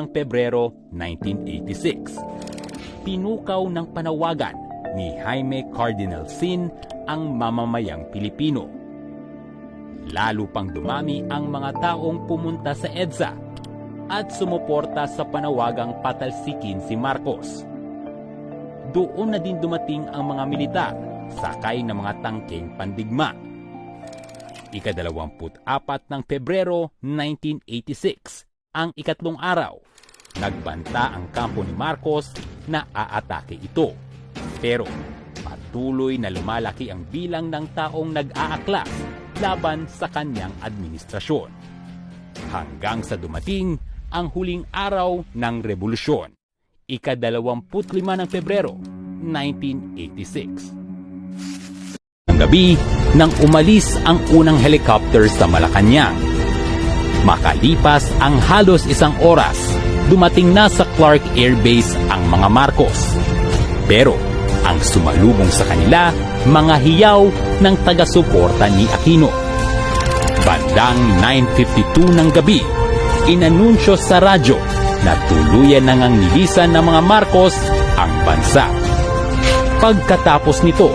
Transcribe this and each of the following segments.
ng Pebrero 1986. Pinukaw ng panawagan ni Jaime Cardinal Sin ang mamamayang Pilipino. Lalo pang dumami ang mga taong pumunta sa Edsa at sumuporta sa panawagang patalsikin si Marcos. Doon na din dumating ang mga militar, sakay ng mga tangkeng pandigma. Ika-24 ng Pebrero 1986, ang ikatlong araw, nagbanta ang kampo ni Marcos na aatake ito. Pero patuloy na lumalaki ang bilang ng taong nag-aaklas laban sa kanyang administrasyon. Hanggang sa dumating ang huling araw ng revolusyon, ika-25 ng Pebrero 1986. Ang gabi nang umalis ang unang helicopter sa Malacanang. Makalipas ang halos isang oras, dumating na sa Clark Air Base ang mga Marcos. Pero ang sumalubong sa kanila, mga hiyaw ng taga-suporta ni Aquino. Bandang 9:52 ng gabi, inanunsyo sa radyo na tuluyan nang nilisan ng mga Marcos ang bansa. Pagkatapos nito,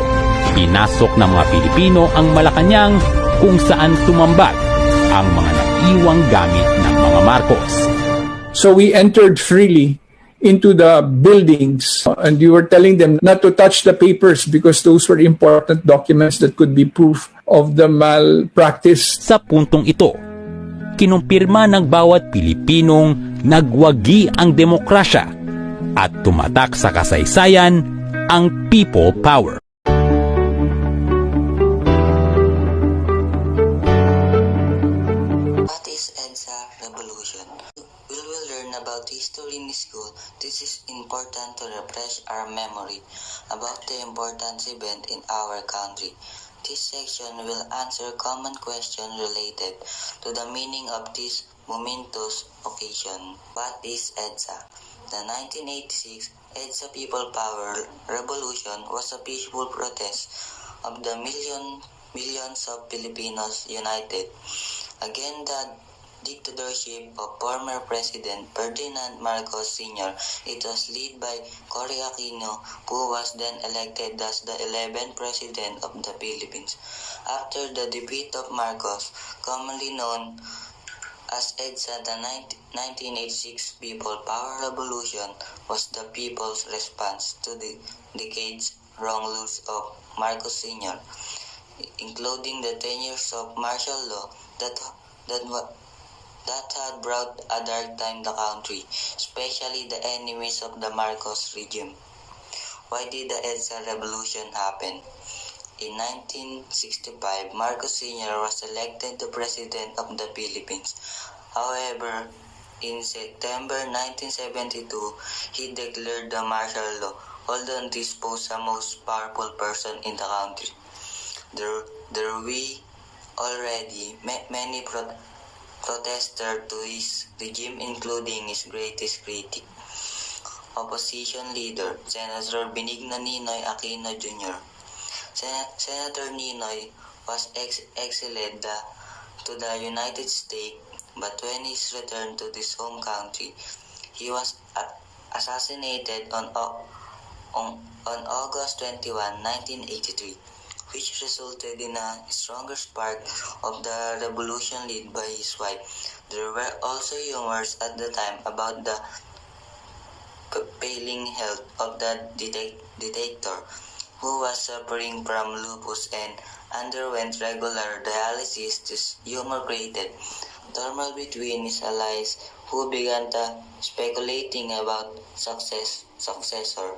pinasok ng mga Pilipino ang Malacanang kung saan tumambad ang mga naiwang gamit ng mga Marcos. So we entered freely into the buildings and we were telling them not to touch the papers because those were important documents that could be proof of the malpractice. Sa puntong ito, kinumpirma ng bawat Pilipinong nagwagi ang demokrasya at tumatak sa kasaysayan ang people power. What is Edsa Revolution? We will learn about history in school. This is important to refresh our memory about the important event in our country. This section will answer common questions related to the meaning of this momentous occasion. What is Edsa? The 1986 Edsa People Power Revolution was a peaceful protest of the millions of Filipinos united against the dictatorship of former President Ferdinand Marcos Sr. It was led by Cory Aquino, who was then elected as the 11th President of the Philippines. After the defeat of Marcos, commonly known as Edsa, the 1986 People Power Revolution was the people's response to the decades-long rules of Marcos Sr., including the 10 years of martial law that had brought a dark time to the country, especially the enemies of the Marcos regime. Why did the Edsa Revolution happen? In 1965, Marcos Sr. was elected the President of the Philippines. However, in September 1972, he declared the martial law, holding this post the most powerful person in the country. There were already many protesters to his regime, including his greatest critic, opposition leader, Senator Benigno Ninoy Aquino Jr. Senator Ninoy was exiled to the United States, but when he returned to his home country, he was assassinated on August 21, 1983. Which resulted in a stronger spark of the revolution led by his wife. There were also rumors at the time about the failing health of the dictator, who was suffering from lupus and underwent regular dialysis. This rumor created turmoil between his allies, who began speculating about successor.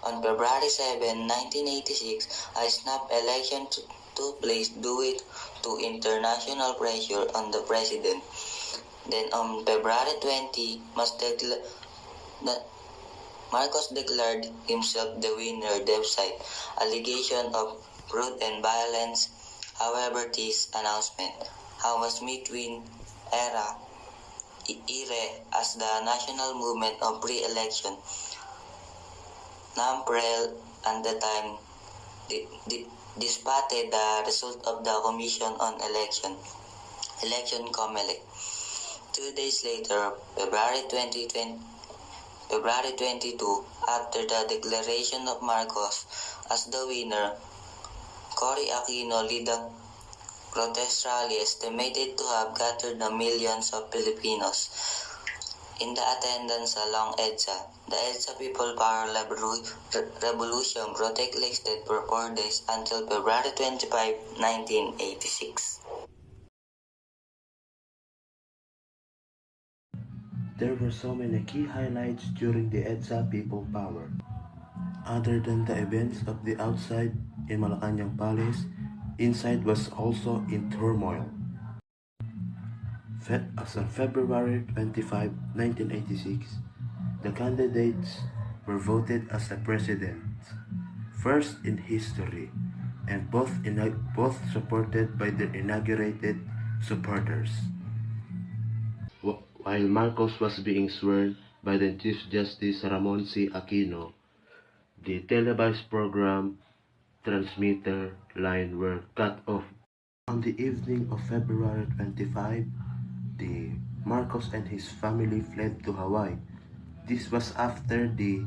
On February 7, 1986, a snap election took place due to international pressure on the president. Then on February 20, Marcos declared himself the winner despite allegation of fraud and violence. However, this announcement was met with ire as the national movement of pre-election NAMPREL at the time disputed the result of the Commission on Election COMELEC. 2 days later, February 22, after the declaration of Marcos as the winner, Cory Aquino led a protest rally estimated to have gathered the millions of Filipinos in the attendance along Edsa. The Edsa People Power Revolution protest lasted for 4 days until February 25, 1986. There were so many key highlights during the Edsa People Power. Other than the events of the outside in Malacanang Palace, inside was also in turmoil. As on February 25, 1986, the candidates were voted as the president, first in history, and both supported by their inaugurated supporters. While Marcos was being sworn by the Chief Justice Ramon C. Aquino, the televised program transmitter line were cut off. On the evening of February 25, the Marcos and his family fled to Hawaii. This was after the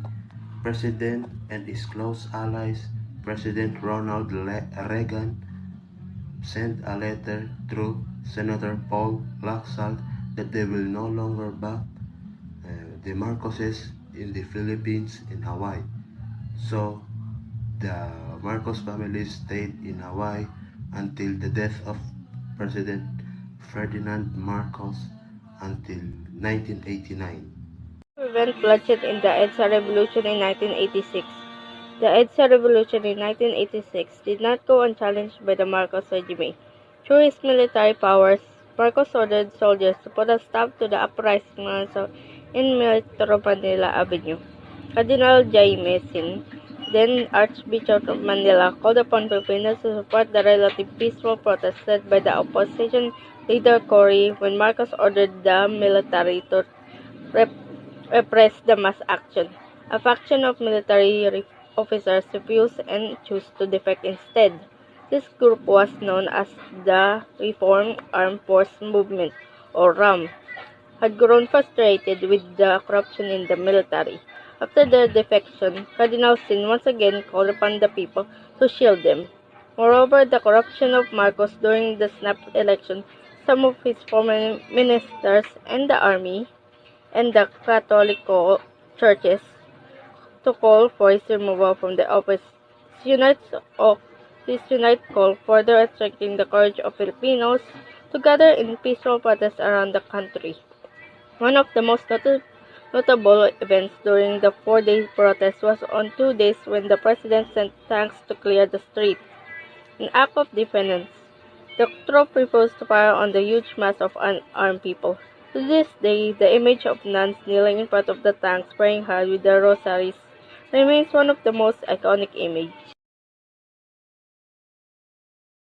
President and his close allies, President Ronald Reagan, sent a letter through Senator Paul Laxalt that they will no longer back the Marcoses in the Philippines in Hawaii. So the Marcos family stayed in Hawaii until the death of President Ferdinand Marcos until 1989. Prevent bloodshed in the Edsa Revolution in 1986. The Edsa Revolution in 1986 did not go unchallenged by the Marcos regime. Through his military powers, Marcos ordered soldiers to put a stop to the uprising in Metro Manila Avenue. Cardinal Jaime Sin, then Archbishop of Manila, called upon Filipinos to support the relative peaceful protest led by the opposition leader Cory when Marcos ordered the military to repress the mass action. A faction of military officers refused and chose to defect instead. This group was known as the Reformed Armed Force Movement, or RAM, had grown frustrated with the corruption in the military. After their defection, Cardinal Sin once again called upon the people to shield them. Moreover, the corruption of Marcos during the snap election, some of his former ministers and the army, and the Catholic churches to call for his removal from the office. This unite call further strengthening the courage of Filipinos to gather in peaceful protests around the country. One of the most notable events during the 4-day protest was on 2 days when the president sent tanks to clear the streets. An act of defiance, the troop refused to fire on the huge mass of unarmed people. To this day, the image of nuns kneeling in front of the tanks praying hard with their rosaries remains one of the most iconic images.